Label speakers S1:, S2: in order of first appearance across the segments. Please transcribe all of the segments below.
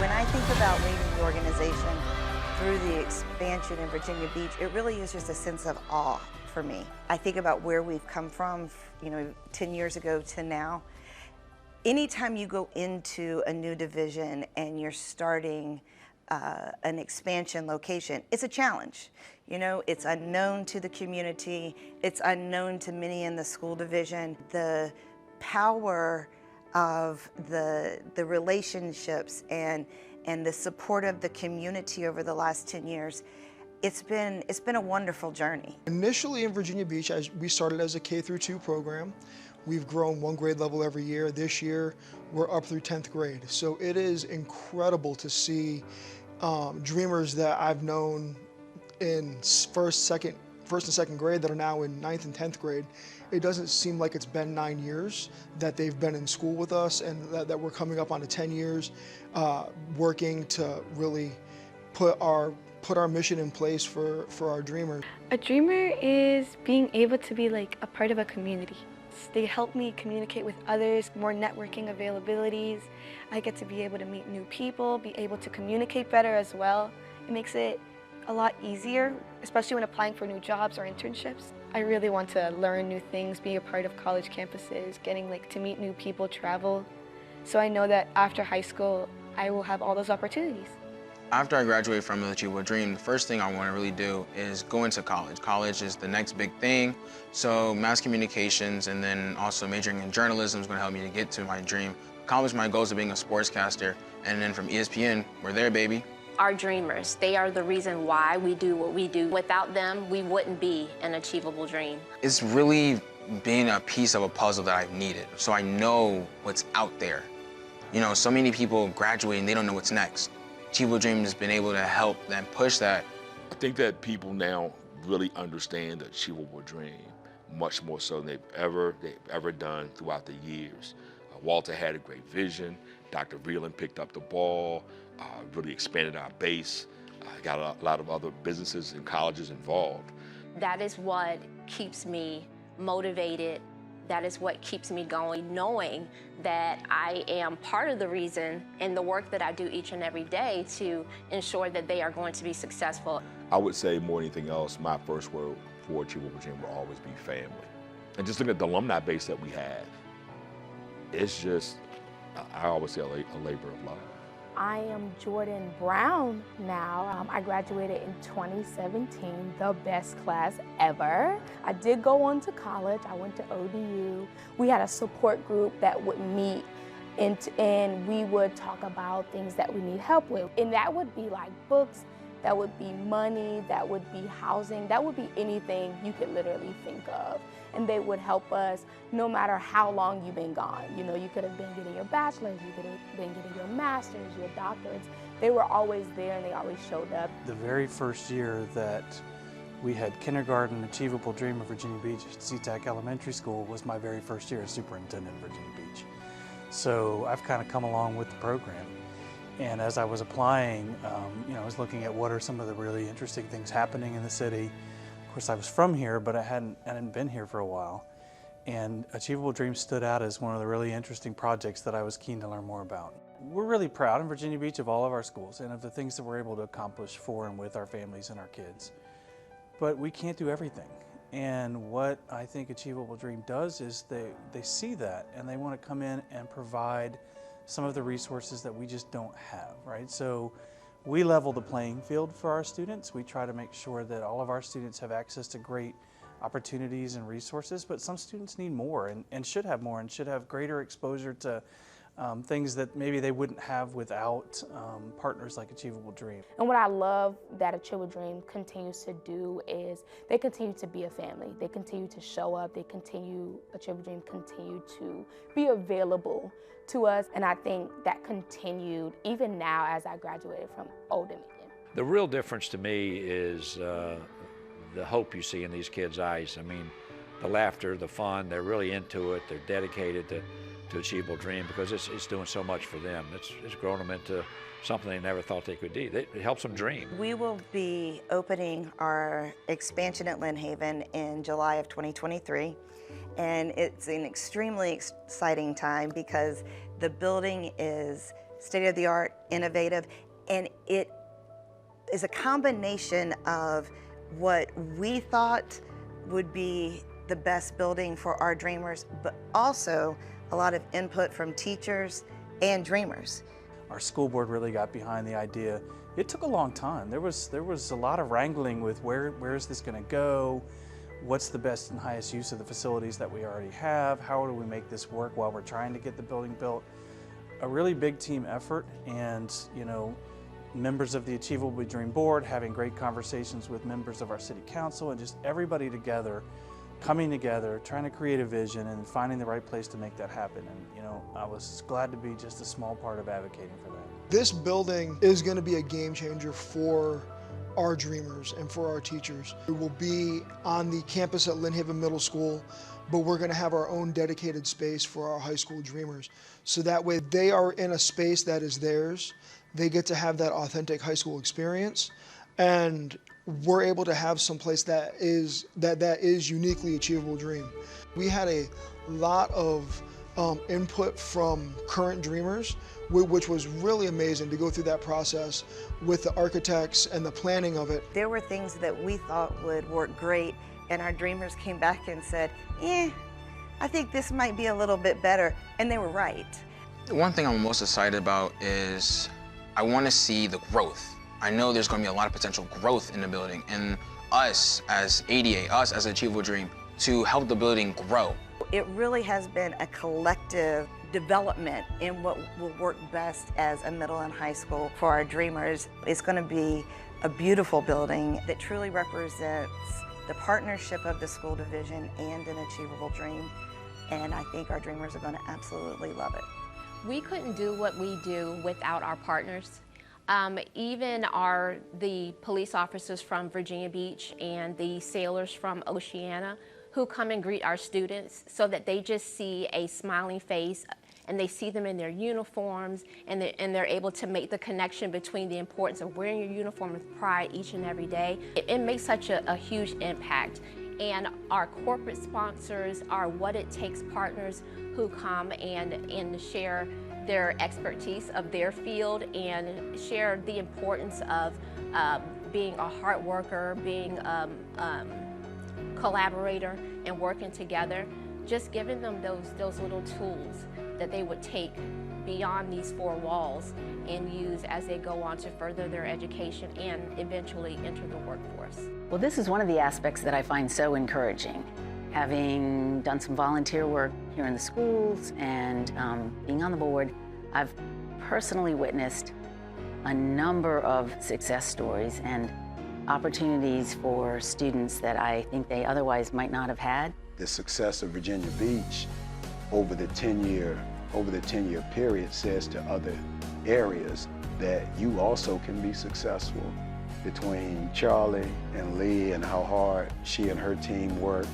S1: When I think about leading the organization through the expansion in Virginia Beach, it really is just a sense of awe for me. I think about where we've come from, 10 years ago to now. Anytime you go into a new division and you're starting an expansion location, it's a challenge. It's unknown to the community, it's unknown to many in the school division. The power of the relationships and the support of the community over the last 10 years, it's been a wonderful journey.
S2: Initially in Virginia Beach, we started as a K-2 program. We've grown one grade level every year. This year, we're up through 10th grade. So it is incredible to see dreamers that I've known in first and second grade that are now in 9th and 10th grade. It doesn't seem like it's been 9 years that they've been in school with us, and that we're coming up on to 10 years working to really put our mission in place for our dreamers.
S3: A dreamer is being able to be like a part of a community. They help me communicate with others, more networking availabilities. I get to be able to meet new people, be able to communicate better as well. It makes it a lot easier, especially when applying for new jobs or internships. I really want to learn new things, be a part of college campuses, getting to meet new people, travel. So I know that after high school, I will have all those opportunities.
S4: After I graduate from Achievable Dream, the first thing I want to really do is go into college. College is the next big thing. So mass communications and then also majoring in journalism is going to help me to get to my dream. Accomplish my goals of being a sportscaster, and then from ESPN, we're there, baby.
S5: Our dreamers, they are the reason why we do what we do. Without them, we wouldn't be an Achievable Dream.
S4: It's really being a piece of a puzzle that I've needed, so I know what's out there. So many people graduate and they don't know what's next. Achievable Dream has been able to help them push that.
S6: I think that people now really understand the Achievable Dream much more so than they've ever done throughout the years. Walter had a great vision. Dr. Vreeland picked up the ball, really expanded our base, got a lot of other businesses and colleges involved.
S5: That is what keeps me motivated. That is what keeps me going, knowing that I am part of the reason in the work that I do each and every day to ensure that they are going to be successful.
S6: I would say more than anything else, my first word for Achievable Dream will always be family. And just look at the alumni base that we have. It's just, I always say a labor of love.
S7: I am Jordan Brown now. I graduated in 2017, the best class ever. I did go on to college. I went to ODU. We had a support group that would meet and we would talk about things that we need help with. And that would be like books, that would be money, that would be housing, that would be anything you could literally think of. And they would help us no matter how long you've been gone. You could have been getting your bachelor's, you could have been getting your master's, your doctorates. They were always there and they always showed up.
S8: The very first year that we had kindergarten Achievable Dream of Virginia Beach at SeaTac Elementary School was my very first year as superintendent in Virginia Beach. So I've kind of come along with the program. And as I was applying, I was looking at what are some of the really interesting things happening in the city. Of course, I was from here, but I hadn't been here for a while. And Achievable Dreams stood out as one of the really interesting projects that I was keen to learn more about. We're really proud in Virginia Beach of all of our schools and of the things that we're able to accomplish for and with our families and our kids. But we can't do everything. And what I think Achievable Dream does is they see that and they want to come in and provide some of the resources that we just don't have, right? So we level the playing field for our students. We try to make sure that all of our students have access to great opportunities and resources, but some students need more and should have more and should have greater exposure to things that maybe they wouldn't have without partners like Achievable Dream.
S7: And what I love that Achievable Dream continues to do is they continue to be a family. They continue to show up. Achievable Dream continue to be available to us. And I think that continued even now as I graduated from Old Dominion.
S9: The real difference to me is the hope you see in these kids' eyes. I mean, the laughter, the fun, they're really into it. They're dedicated to Achievable Dream because it's doing so much for them. It's grown them into something they never thought they could do. It helps them dream.
S1: We will be opening our expansion at Lynn Haven in July of 2023. And it's an extremely exciting time because the building is state-of-the-art innovative, and it is a combination of what we thought would be the best building for our dreamers, but also a lot of input from teachers and dreamers.
S8: Our school board really got behind the idea. It took a long time. There was a lot of wrangling with where is this going to go? What's the best and highest use of the facilities that we already have? How do we make this work while we're trying to get the building built? A really big team effort, and members of the Achievable Dream Board having great conversations with members of our city council, and just everybody together, coming together, trying to create a vision and finding the right place to make that happen. And I was glad to be just a small part of advocating for that.
S2: This building is going to be a game changer for our dreamers and for our teachers. It will be on the campus at Lynn Haven Middle School, but we're going to have our own dedicated space for our high school dreamers. So that way they are in a space that is theirs. They get to have that authentic high school experience, and we're able to have some place that is uniquely Achievable Dream. We had a lot of input from current dreamers, which was really amazing to go through that process with the architects and the planning of it.
S1: There were things that we thought would work great, and our dreamers came back and said, I think this might be a little bit better, and they were right.
S4: One thing I'm most excited about is I want to see the growth. I know there's going to be a lot of potential growth in the building, and us as ADA, us as Achievable Dream, to help the building grow.
S1: It really has been a collective development in what will work best as a middle and high school for our dreamers. It's going to be a beautiful building that truly represents the partnership of the school division and an Achievable Dream, and I think our dreamers are going to absolutely love it.
S5: We couldn't do what we do without our partners. Even the police officers from Virginia Beach and the sailors from Oceana who come and greet our students, so that they just see a smiling face and they see them in their uniforms, and they're able to make the connection between the importance of wearing your uniform with pride each and every day. It makes such a huge impact. And our corporate sponsors are What It Takes partners who come and share their expertise of their field and share the importance of being a hard worker, being collaborator and working together, just giving them those little tools that they would take beyond these four walls and use as they go on to further their education and eventually enter the workforce.
S10: Well, this is one of the aspects that I find so encouraging. Having done some volunteer work here in the schools and being on the board, I've personally witnessed a number of success stories and opportunities for students that I think they otherwise might not have had.
S11: The success of Virginia Beach over the 10-year period says to other areas that you also can be successful. Between Charlie and Lee and how hard she and her team work,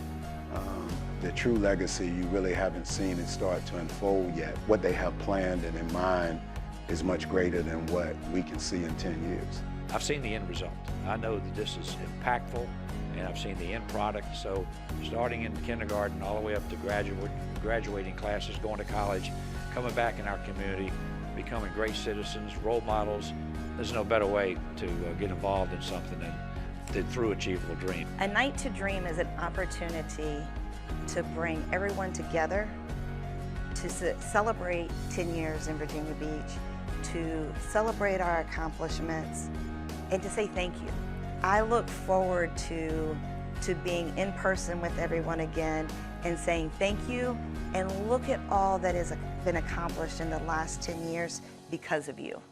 S11: the true legacy you really haven't seen it start to unfold yet. What they have planned and in mind is much greater than what we can see in 10 years.
S9: I've seen the end result. I know that this is impactful, and I've seen the end product. So starting in kindergarten all the way up to graduating classes, going to college, coming back in our community, becoming great citizens, role models. There's no better way to get involved in something than through Achievable Dream.
S1: A Night to Dream is an opportunity to bring everyone together, to celebrate 10 years in Virginia Beach, to celebrate our accomplishments, and to say thank you. I look forward to being in person with everyone again and saying thank you, and look at all that has been accomplished in the last 10 years because of you.